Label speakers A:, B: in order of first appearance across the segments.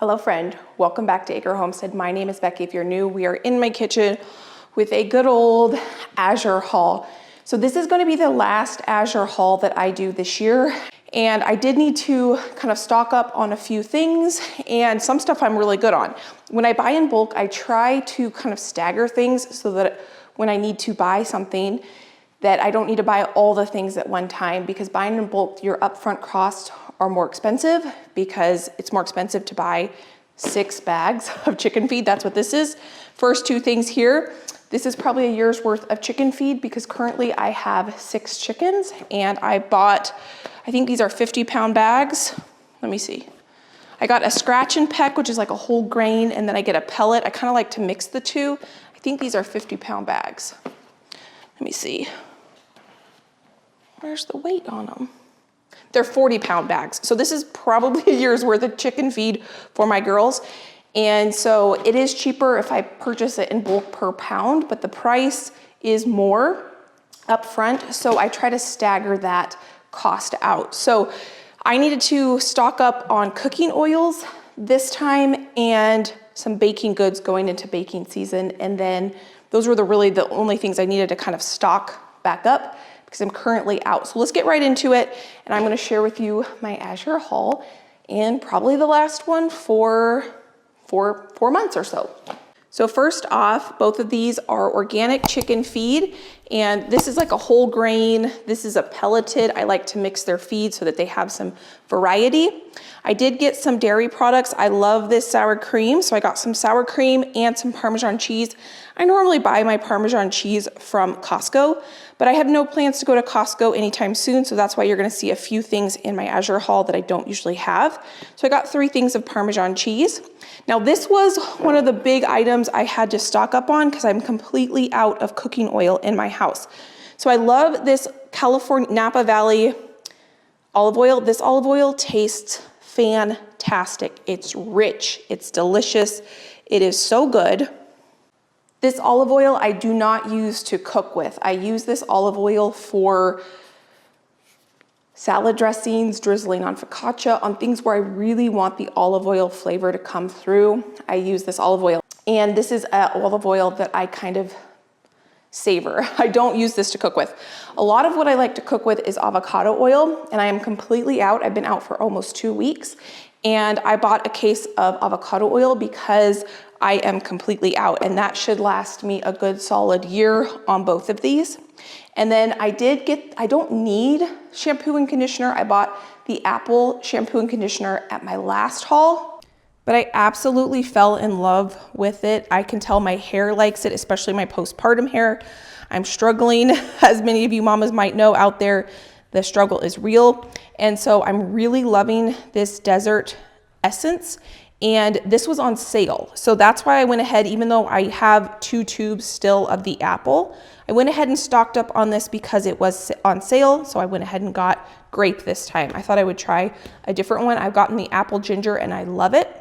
A: Hello friend, welcome back to Acre Homestead. My name is Becky. If you're new, we are in my kitchen with a good old Azure haul. So this is going to be the last Azure haul that I do this year. And I did need to kind of stock up on a few things, and some stuff I'm really good on. When I buy in bulk, I try to kind of stagger things so that when I need to buy something, that I don't need to buy all the things at one time, because buying in bulk, your upfront costs are more expensive because it's more expensive to buy 6 bags of chicken feed. That's what this is. First two things here. This is probably a year's worth of chicken feed because currently I have 6 chickens and I bought, I think these are 50-pound bags. Let me see. I got a scratch and peck, which is like a whole grain, and then I get a pellet. I kind of like to mix the two. I think these are 50-pound bags. Let me see. Where's the weight on them? They're 40-pound bags. So this is probably a year's worth of chicken feed for my girls. And so it is cheaper if I purchase it in bulk per pound, but the price is more upfront. So I try to stagger that cost out. So I needed to stock up on cooking oils this time and some baking goods going into baking season. And then those were really the only things I needed to kind of stock back up, because I'm currently out. So let's get right into it. And I'm gonna share with you my Azure haul, and probably the last one for 4 months or so. So first off, both of these are organic chicken feed, and this is like a whole grain. This is a pelleted. I like to mix their feed so that they have some variety. I did get some dairy products. I love this sour cream, so I got some sour cream and some Parmesan cheese. I normally buy my Parmesan cheese from Costco, but I have no plans to go to Costco anytime soon, so that's why you're gonna see a few things in my Azure haul that I don't usually have. So I got 3 things of Parmesan cheese. Now this was one of the big items I had to stock up on because I'm completely out of cooking oil in my house. So I love this California Napa Valley olive oil. This olive oil tastes fantastic. It's rich, it's delicious, it is so good. This olive oil I do not use to cook with. I use this olive oil for salad dressings, drizzling on focaccia, on things where I really want the olive oil flavor to come through. I use this olive oil. And this is an olive oil that I kind of savor. I don't use this to cook with. A lot of what I like to cook with is avocado oil, and I am completely out. I've been out for almost 2 weeks, and I bought a case of avocado oil because I am completely out, and that should last me a good solid year on both of these. And then I don't need shampoo and conditioner. I bought the Apple shampoo and conditioner at my last haul, but I absolutely fell in love with it. I can tell my hair likes it, especially my postpartum hair. I'm struggling, as many of you mamas might know out there, the struggle is real. And so I'm really loving this desert essence. And this was on sale. So that's why I went ahead, even though I have 2 tubes still of the Apple, I went ahead and stocked up on this because it was on sale. So I went ahead and got grape this time. I thought I would try a different one. I've gotten the apple ginger and I love it.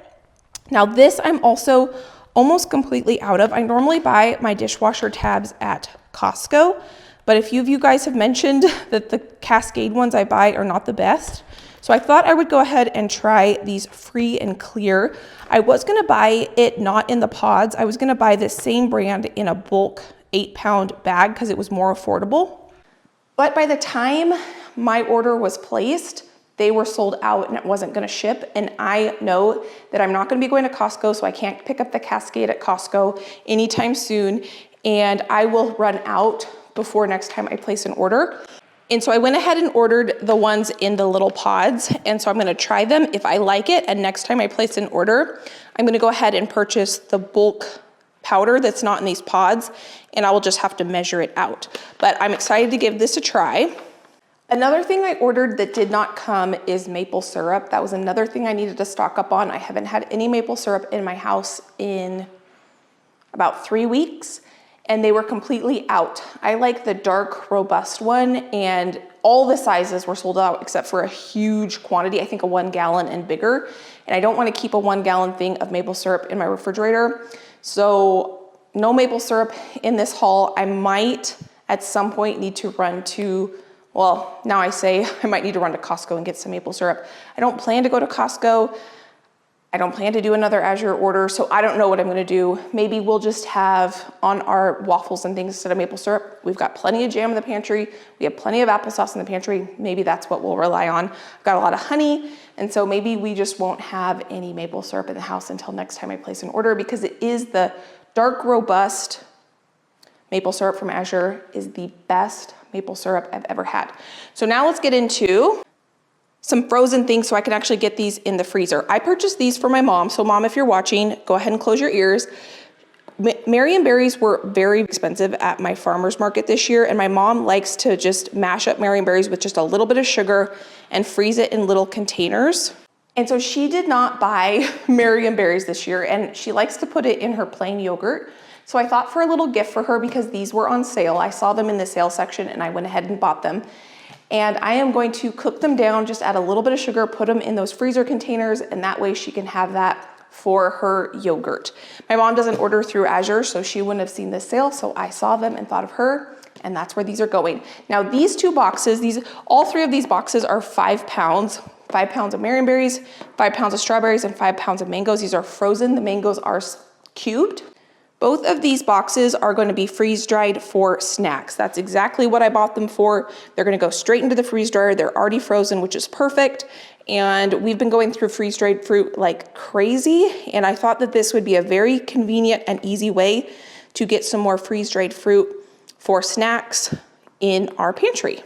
A: Now this I'm also almost completely out of. I normally buy my dishwasher tabs at Costco, but a few of you guys have mentioned that the Cascade ones I buy are not the best. So I thought I would go ahead and try these Free and Clear. I was gonna buy it not in the pods. I was gonna buy this same brand in a bulk 8-pound bag because it was more affordable. But by the time my order was placed, they were sold out and it wasn't gonna ship. And I know that I'm not gonna be going to Costco, so I can't pick up the Cascade at Costco anytime soon. And I will run out before next time I place an order. And so I went ahead and ordered the ones in the little pods. And so I'm gonna try them. If I like it, and next time I place an order, I'm gonna go ahead and purchase the bulk powder that's not in these pods, and I will just have to measure it out. But I'm excited to give this a try. Another thing I ordered that did not come is maple syrup. That was another thing I needed to stock up on. I haven't had any maple syrup in my house in about 3 weeks. And they were completely out. I like the dark, robust one, and all the sizes were sold out except for a huge quantity, I think a 1 gallon and bigger. And I don't want to keep a 1 gallon thing of maple syrup in my refrigerator. So no maple syrup in this haul. I might at some point need to run to, well, now I say I might need to run to Costco and get some maple syrup. I don't plan to go to Costco. I don't plan to do another Azure order, so I don't know what I'm gonna do. Maybe we'll just have on our waffles and things instead of maple syrup. We've got plenty of jam in the pantry. We have plenty of applesauce in the pantry. Maybe that's what we'll rely on. I've got a lot of honey, and so maybe we just won't have any maple syrup in the house until next time I place an order, because it is the dark, robust maple syrup from Azure is the best maple syrup I've ever had. So now let's get into some frozen things so I can actually get these in the freezer. I purchased these for my mom. So mom, if you're watching, go ahead and close your ears. Marion berries were very expensive at my farmer's market this year, and my mom likes to just mash up Marion berries with just a little bit of sugar and freeze it in little containers. And so she did not buy Marion berries this year, and she likes to put it in her plain yogurt. So I thought for a little gift for her, because these were on sale. I saw them in the sale section and I went ahead and bought them. And I am going to cook them down, just add a little bit of sugar, put them in those freezer containers, and that way she can have that for her yogurt. My mom doesn't order through Azure, so she wouldn't have seen this sale, so I saw them and thought of her, and that's where these are going. Now these two boxes, all three of these boxes are 5 pounds. 5 pounds of Marion berries, 5 pounds of strawberries, and 5 pounds of mangoes. These are frozen, the mangoes are cubed. Both of these boxes are going to be freeze dried for snacks. That's exactly what I bought them for. They're going to go straight into the freeze dryer. They're already frozen, which is perfect. And we've been going through freeze dried fruit like crazy. And I thought that this would be a very convenient and easy way to get some more freeze dried fruit for snacks in our pantry.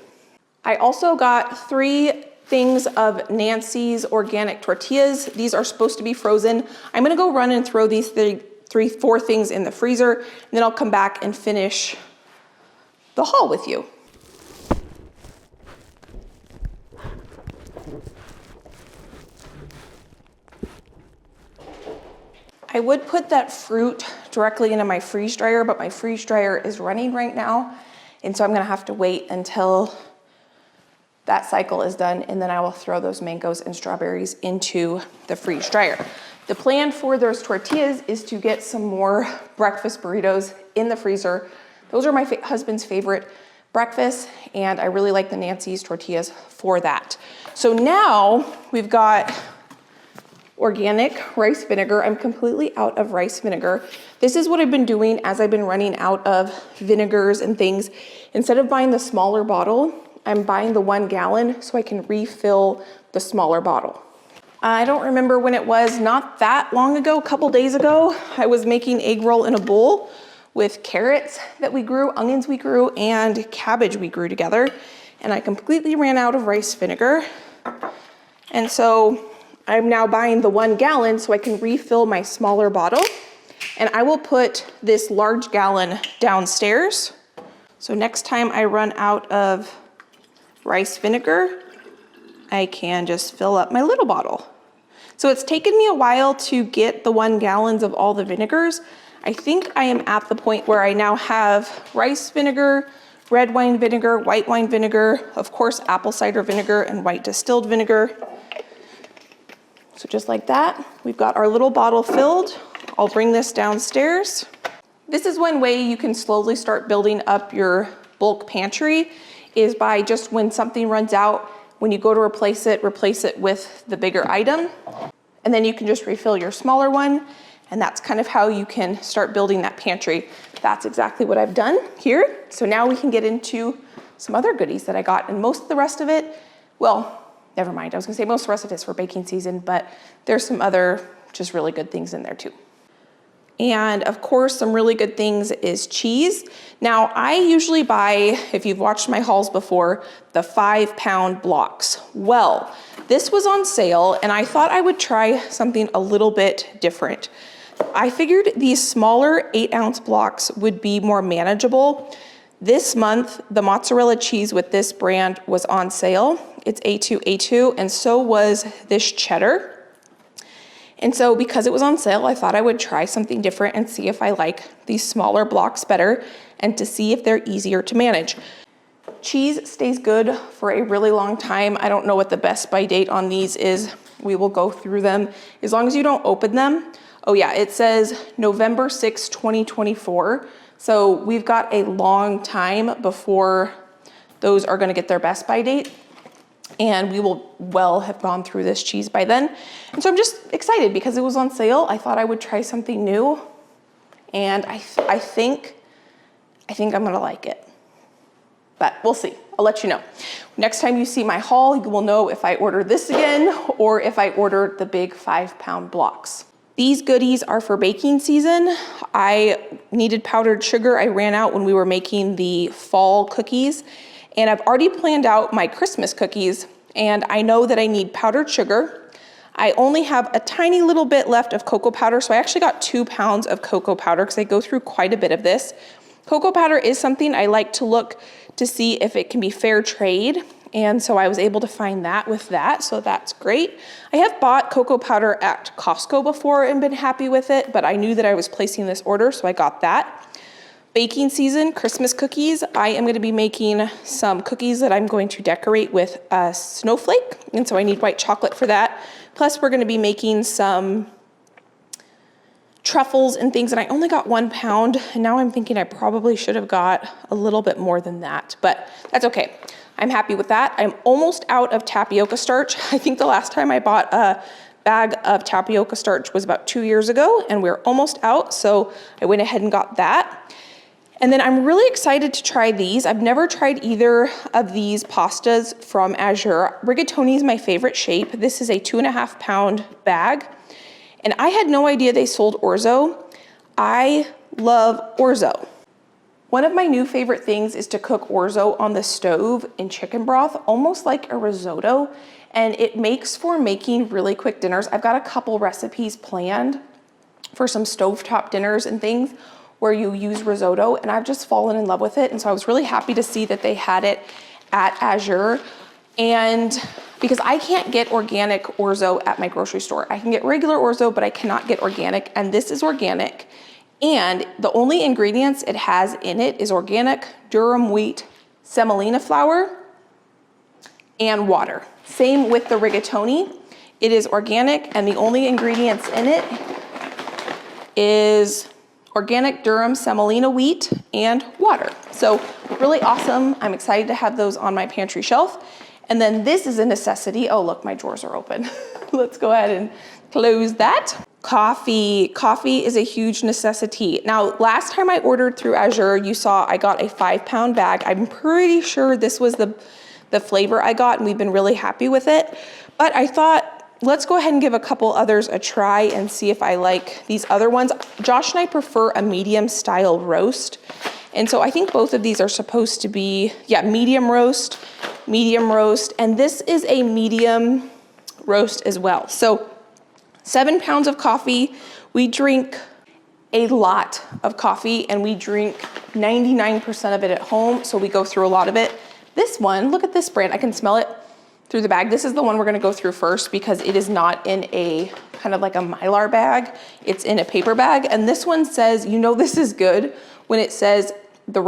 A: I also got 3 things of Nancy's organic tortillas. These are supposed to be frozen. I'm going to go run and throw these 4 things in the freezer, and then I'll come back and finish the haul with you. I would put that fruit directly into my freeze dryer, but my freeze dryer is running right now, and so I'm gonna have to wait until that cycle is done, and then I will throw those mangoes and strawberries into the freeze dryer. The plan for those tortillas is to get some more breakfast burritos in the freezer. Those are my husband's favorite breakfast, and I really like the Nancy's tortillas for that. So now we've got organic rice vinegar. I'm completely out of rice vinegar. This is what I've been doing as I've been running out of vinegars and things. Instead of buying the smaller bottle, I'm buying the 1 gallon so I can refill the smaller bottle. I don't remember when it was, not that long ago, a couple days ago, I was making egg roll in a bowl with carrots that we grew, onions we grew, and cabbage we grew together. And I completely ran out of rice vinegar. And so I'm now buying the 1 gallon so I can refill my smaller bottle. And I will put this large gallon downstairs. So next time I run out of rice vinegar, I can just fill up my little bottle. So it's taken me a while to get the 1 gallons of all the vinegars. I think I am at the point where I now have rice vinegar, red wine vinegar, white wine vinegar, of course, apple cider vinegar and white distilled vinegar. So just like that, we've got our little bottle filled. I'll bring this downstairs. This is one way you can slowly start building up your bulk pantry, is by just when something runs out, when you go to replace it with the bigger item, and then you can just refill your smaller one, and that's kind of how you can start building that pantry. That's exactly what I've done here. So now we can get into some other goodies that I got, and most of the rest of it, well, never mind. I was gonna say most of the rest of it is for baking season, but there's some other just really good things in there too. And of course, some really good things is cheese. Now, I usually buy, if you've watched my hauls before, the 5 pound blocks. Well, this was on sale and I thought I would try something a little bit different. I figured these smaller 8 ounce blocks would be more manageable. This month, the mozzarella cheese with this brand was on sale. It's A2, and so was this cheddar. And so because it was on sale, I thought I would try something different and see if I like these smaller blocks better and to see if they're easier to manage. Cheese stays good for a really long time. I don't know what the best by date on these is. We will go through them as long as you don't open them. Oh yeah, it says November 6, 2024. So we've got a long time before those are gonna get their best by date. and we will well have gone through this cheese by then. And so I'm just excited because it was on sale. I thought I would try something new, and I think I'm gonna like it, but we'll see. I'll let you know. Next time you see my haul, you will know if I order this again or if I order the big 5-pound blocks. These goodies are for baking season. I needed powdered sugar. I ran out when we were making the fall cookies, and I've already planned out my Christmas cookies, and I know that I need powdered sugar. I only have a tiny little bit left of cocoa powder, so I actually got 2 pounds of cocoa powder because I go through quite a bit of this. Cocoa powder is something I like to look to see if it can be fair trade, and so I was able to find that with that, so that's great. I have bought cocoa powder at Costco before and been happy with it, but I knew that I was placing this order, so I got that. Baking season, Christmas cookies. I am gonna be making some cookies that I'm going to decorate with a snowflake, and so I need white chocolate for that. Plus, we're gonna be making some truffles and things, and I only got 1 pound, and now I'm thinking I probably should have got a little bit more than that, but that's okay. I'm happy with that. I'm almost out of tapioca starch. I think the last time I bought a bag of tapioca starch was about 2 years ago, and we're almost out, so I went ahead and got that. And then I'm really excited to try these. I've never tried either of these pastas from Azure. Rigatoni is my favorite shape. This is a 2.5 pound bag. And I had no idea they sold orzo. I love orzo. One of my new favorite things is to cook orzo on the stove in chicken broth, almost like a risotto. And it makes for making really quick dinners. I've got a couple recipes planned for some stovetop dinners and things where you use risotto, and I've just fallen in love with it. And so I was really happy to see that they had it at Azure. And because I can't get organic orzo at my grocery store. I can get regular orzo, but I cannot get organic, and this is organic. And the only ingredients it has in it is organic durum wheat semolina flour and water. Same with the rigatoni. It is organic, and the only ingredients in it is organic durum semolina wheat and water. So really awesome. I'm excited to have those on my pantry shelf. And then this is a necessity. Oh, look, my drawers are open. Let's go ahead and close that. Coffee. Coffee is a huge necessity. Now, last time I ordered through Azure, you saw I got a 5 pound bag. I'm pretty sure this was the flavor I got, and we've been really happy with it. But I thought, let's go ahead and give a couple others a try and see if I like these other ones. Josh and I prefer a medium style roast. And so I think both of these are supposed to be, yeah, medium roast, and this is a medium roast as well. So 7 pounds of coffee. We drink a lot of coffee, and we drink 99% of it at home, so we go through a lot of it. This one, look at this brand. I can smell it through the bag. This is the one we're gonna go through first because it is not in a kind of like a Mylar bag. It's in a paper bag. And this one says, you know this is good when it says the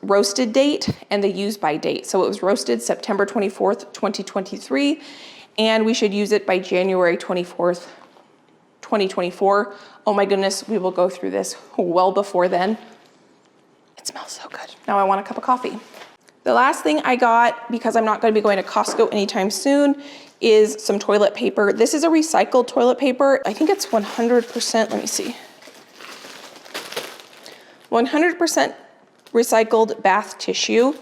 A: roasted date and the use by date. So it was roasted September 24th, 2023, and we should use it by January 24th, 2024. Oh my goodness, we will go through this well before then. It smells so good. Now I want a cup of coffee. The last thing I got, because I'm not going to be going to Costco anytime soon, is some toilet paper. This is a recycled toilet paper. I think it's 100%, let me see. 100% recycled bath tissue,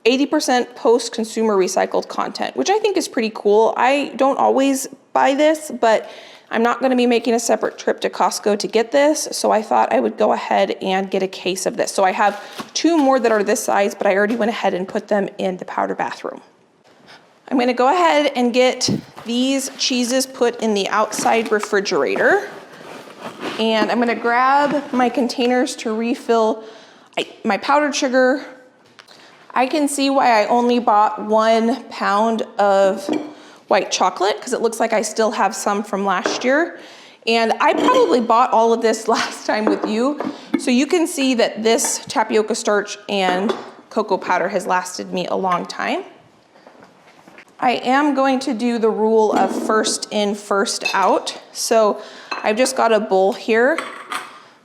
A: 80% post-consumer recycled content, which I think is pretty cool. I don't always buy this, but I'm not gonna be making a separate trip to Costco to get this, so I thought I would go ahead and get a case of this. So I have 2 more that are this size, but I already went ahead and put them in the powder bathroom. I'm gonna go ahead and get these cheeses put in the outside refrigerator. And I'm gonna grab my containers to refill my powdered sugar. I can see why I only bought 1 pound of white chocolate, because it looks like I still have some from last year. And I probably bought all of this last time with you. So you can see that this tapioca starch and cocoa powder has lasted me a long time. I am going to do the rule of first in, first out. So I've just got a bowl here.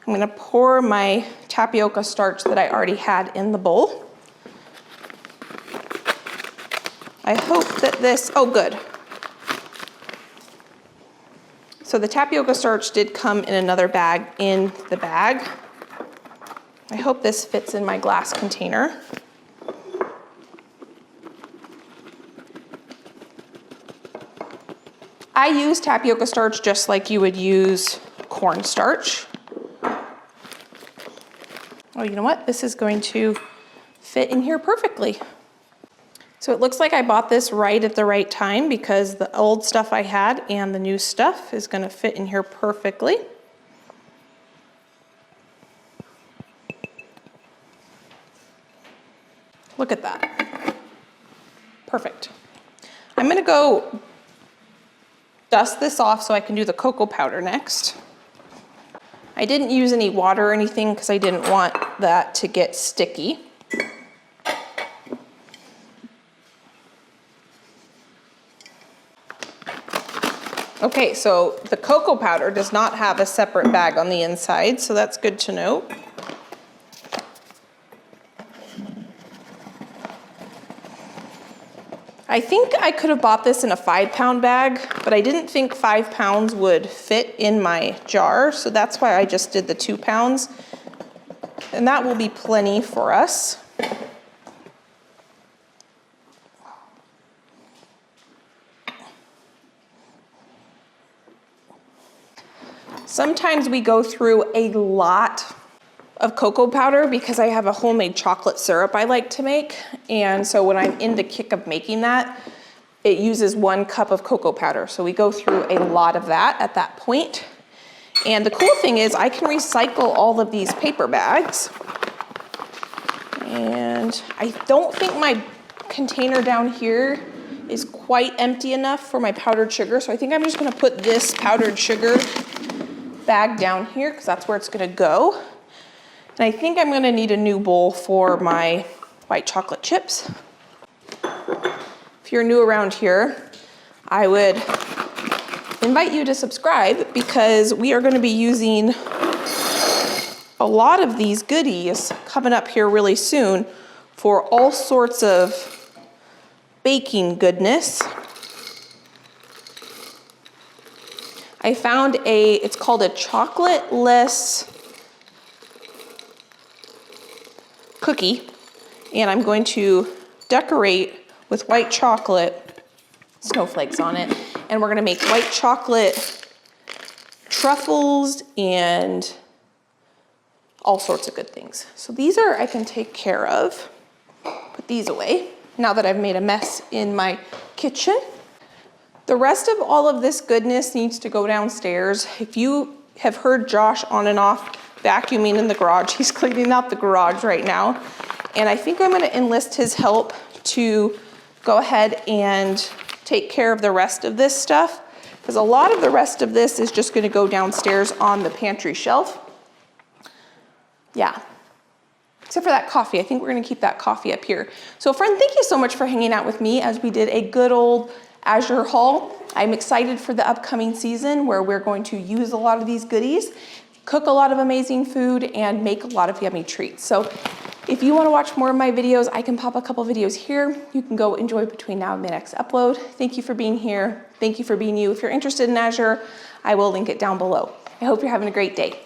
A: I'm gonna pour my tapioca starch that I already had in the bowl. I hope that this, oh good. So the tapioca starch did come in another bag in the bag. I hope this fits in my glass container. I use tapioca starch just like you would use cornstarch. Oh, you know what? This is going to fit in here perfectly. So it looks like I bought this right at the right time because the old stuff I had and the new stuff is going to fit in here perfectly. Look at that. Perfect. I'm going to go dust this off so I can do the cocoa powder next. I didn't use any water or anything because I didn't want that to get sticky. Okay, so the cocoa powder does not have a separate bag on the inside, so that's good to know. I think I could have bought this in a 5-pound bag, but I didn't think 5 pounds would fit in my jar, so that's why I just did the 2 pounds. And that will be plenty for us. Sometimes we go through a lot of cocoa powder because I have a homemade chocolate syrup I like to make. And so when I'm in the kick of making that, it uses 1 cup of cocoa powder. So we go through a lot of that at that point. And the cool thing is I can recycle all of these paper bags. And I don't think my container down here is quite empty enough for my powdered sugar. So I think I'm just gonna put this powdered sugar bag down here because that's where it's gonna go. And I think I'm gonna need a new bowl for my white chocolate chips. If you're new around here, I would invite you to subscribe because we are gonna be using a lot of these goodies coming up here really soon for all sorts of baking goodness. I found it's called a chocolate-less cookie, and I'm going to decorate with white chocolate, snowflakes on it, and we're gonna make white chocolate truffles and all sorts of good things. So these are, I can take care of. Put these away now that I've made a mess in my kitchen. The rest of all of this goodness needs to go downstairs. If you have heard Josh on and off vacuuming in the garage, he's cleaning out the garage right now. And I think I'm gonna enlist his help to go ahead and take care of the rest of this stuff, because a lot of the rest of this is just gonna go downstairs on the pantry shelf. Yeah, except for that coffee. I think we're gonna keep that coffee up here. So friend, thank you so much for hanging out with me as we did a good old Azure haul. I'm excited for the upcoming season where we're going to use a lot of these goodies, cook a lot of amazing food, and make a lot of yummy treats. So if you wanna watch more of my videos, I can pop a couple videos here. You can go enjoy between now and the next upload. Thank you for being here. Thank you for being you. If you're interested in Azure, I will link it down below. I hope you're having a great day.